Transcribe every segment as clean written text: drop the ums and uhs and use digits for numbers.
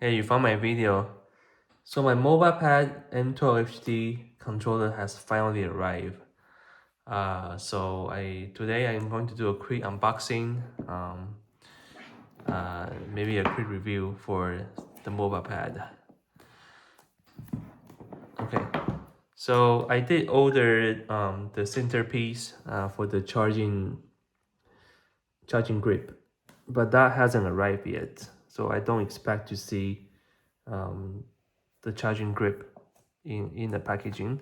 Hey, you found my video. So my Mobapad M12 HD controller has finally arrived. Today I'm going to do a quick unboxing, maybe a quick review for the Mobapad. Okay, so I did order the centerpiece for the charging grip, but that hasn't arrived yet. So I don't expect to see the charging grip in the packaging.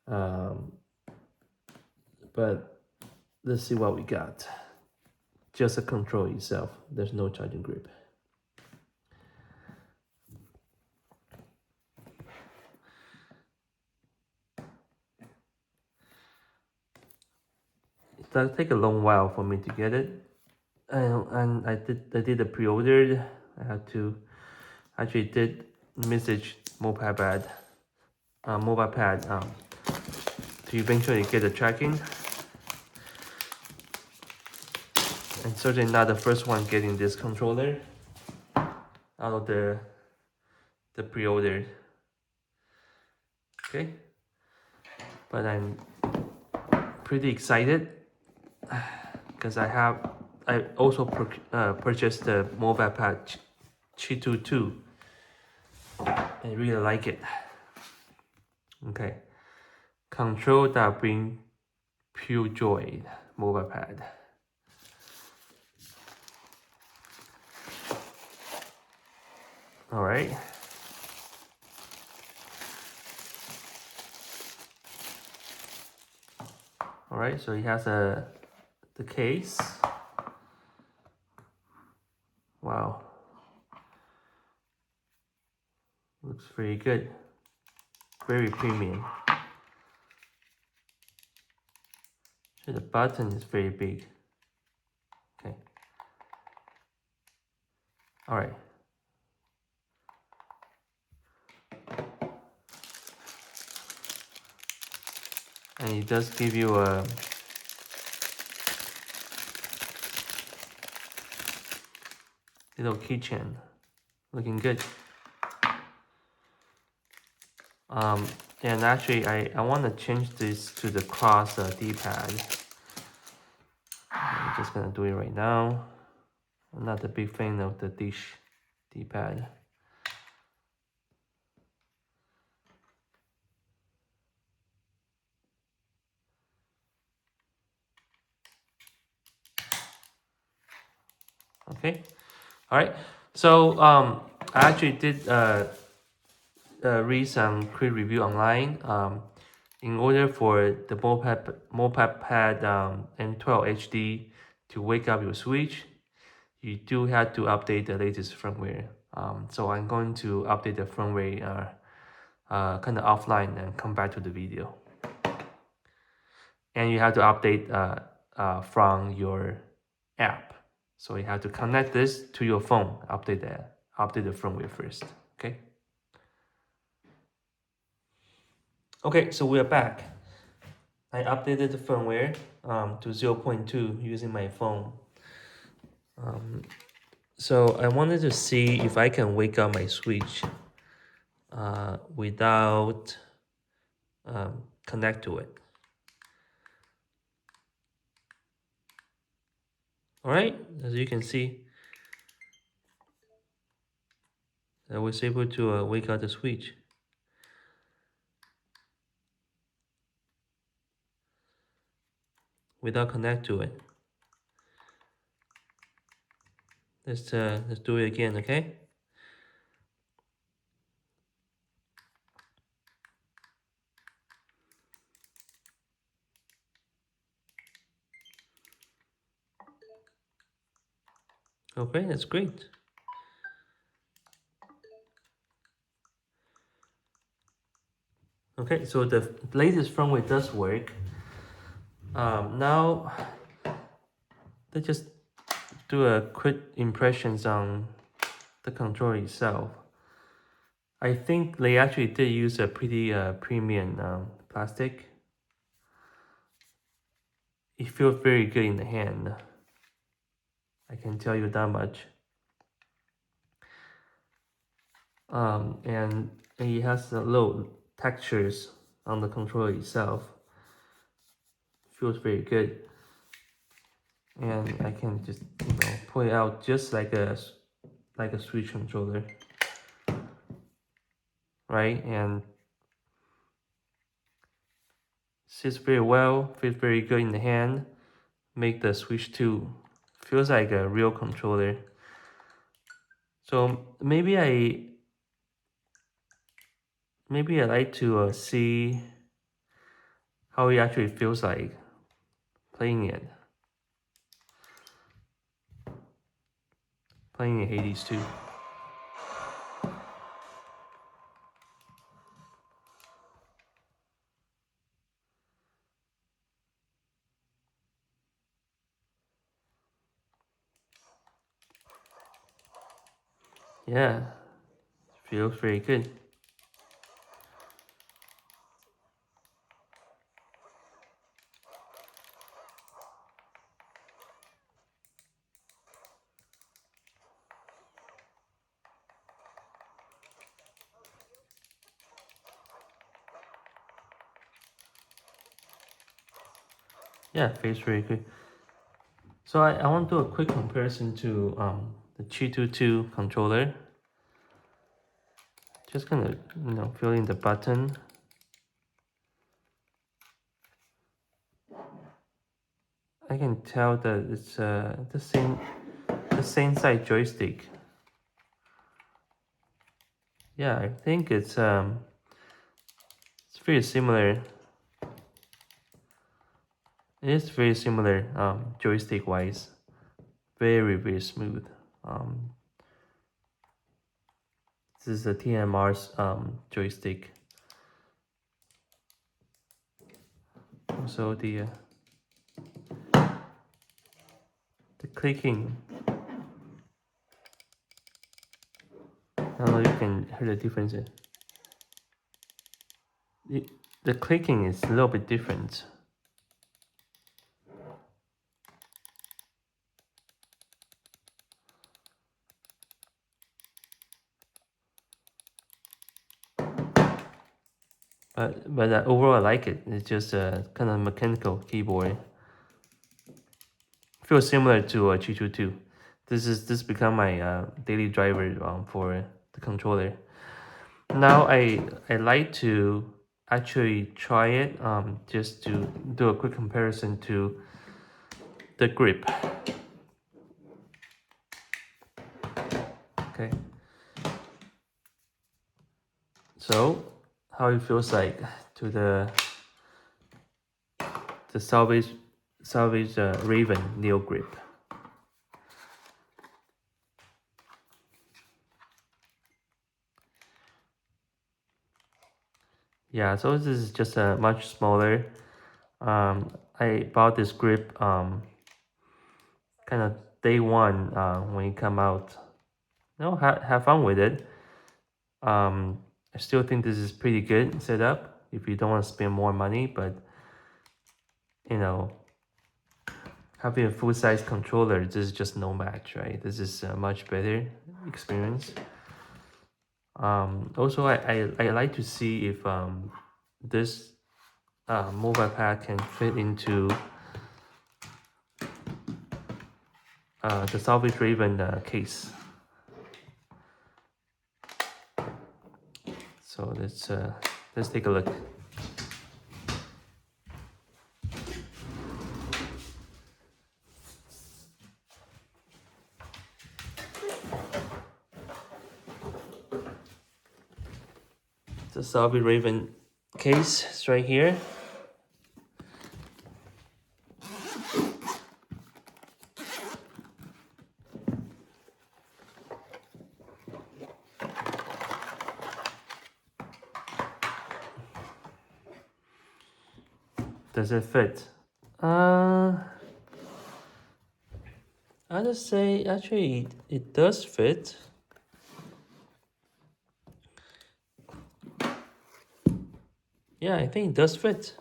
But let's see what we got. Just a control itself. There's no charging grip. It does take a long while for me to get it, and I did a pre-order. I had to actually did message Mobapad to eventually get the tracking. And certainly not the first one getting this controller out of the pre-order. Okay, but I'm pretty excited because I also purchased the Mobapad Chitu 2. I really like it. Okay, control that bring pure joy, Mobapad. All right. All right, so it has the case. Wow, looks very good, very premium. So the button is very big. Okay. All right. And it does give you a little keychain, looking good. And actually, I want to change this to the cross D-pad. I'm just gonna do it right now. I'm not a big fan of the dish D-pad. Okay, all right. So I actually did read some quick review online. In order for the Mobapad M12 HD to wake up your switch, you do have to update the latest firmware. So I'm going to update the firmware kind of offline and come back to the video. And you have to update from your app. So you have to connect this to your phone, update the firmware first. Okay. Okay, so we are back. I updated the firmware to 0.2 using my phone. So I wanted to see if I can wake up my switch without connect to it. All right, as you can see, I was able to wake up the switch without connect to it. Let's do it again, okay? Okay, that's great. Okay, so the latest firmware does work. Now, let's just do a quick impressions on the controller itself. I think they actually did use a pretty premium plastic. It feels very good in the hand. I can tell you that much. and it has a little textures on the controller itself. Feels very good, and I can just pull it out just like a Switch controller, right? And sits very well, feels very good in the hand. Make the Switch 2 feels like a real controller. So maybe I like to see how it actually feels like playing it. Playing in Hades 2. Yeah, feels very good. Yeah, feels very good. So I want to do a quick comparison to the Chitu 2 controller. Just gonna fill in the button. I can tell that it's the same size joystick. Yeah, I think it's very similar. It is very similar joystick wise. Very smooth. Um, this is a TMR's joystick. Also the clicking. I don't know if you can hear the difference. The clicking is a little bit different. But overall I like it. It's just a kind of mechanical keyboard. Feels similar to a Chitu 2. This become my daily driver for the controller. Now I like to actually try it just to do a quick comparison to the grip. Okay. So how it feels like to the salvage Raven Neo grip. Yeah, so this is just a much smaller. I bought this grip kind of day one when it come out. Have fun with it. I still think this is pretty good setup if you don't want to spend more money, but having a full size controller, this is just no match, right? This is a much better experience. Also, I like to see if this Mobapad can fit into the Salvage Raven case. So let's take a look. The Salvage Raven case is right here. Does it fit? I just say actually it does fit. Yeah, I think it does fit.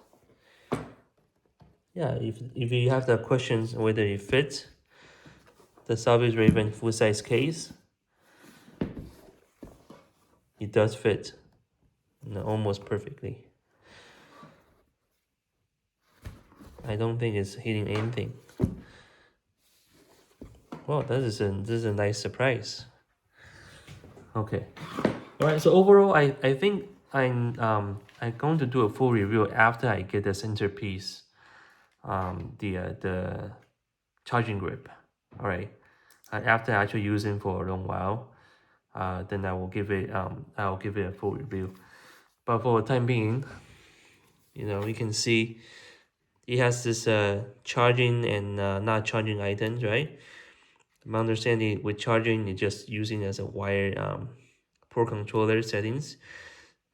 Yeah, if you have the questions whether it fits, the Salvage Raven full size case. it does fit, almost perfectly. I don't think it's hitting anything. Well, this is a nice surprise. Okay. All right. So overall, I think I'm going to do a full review after I get the centerpiece, the charging grip. All right. After actually using for a long while, then I'll give it a full review. But for the time being, you can see it has this charging and not charging items, right? My understanding with charging, it's just using as a wired port controller settings.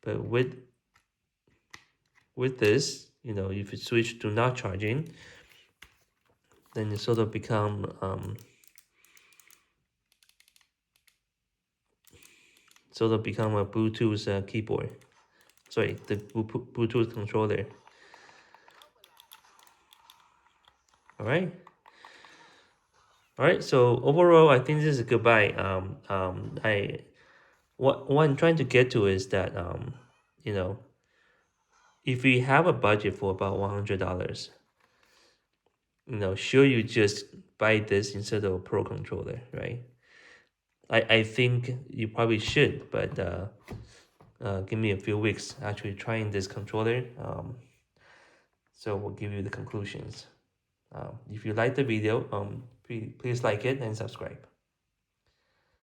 But with this, if you switch to not charging, then it sort of become a Bluetooth keyboard. Sorry, the Bluetooth controller. All right. All right. So overall, I think this is a good buy. What I'm trying to get to is that you know, if we have a budget for about $100, sure you just buy this instead of a Pro controller, right? I think you probably should, but give me a few weeks actually trying this controller. So we'll give you the conclusions. If you like the video, please like it and subscribe.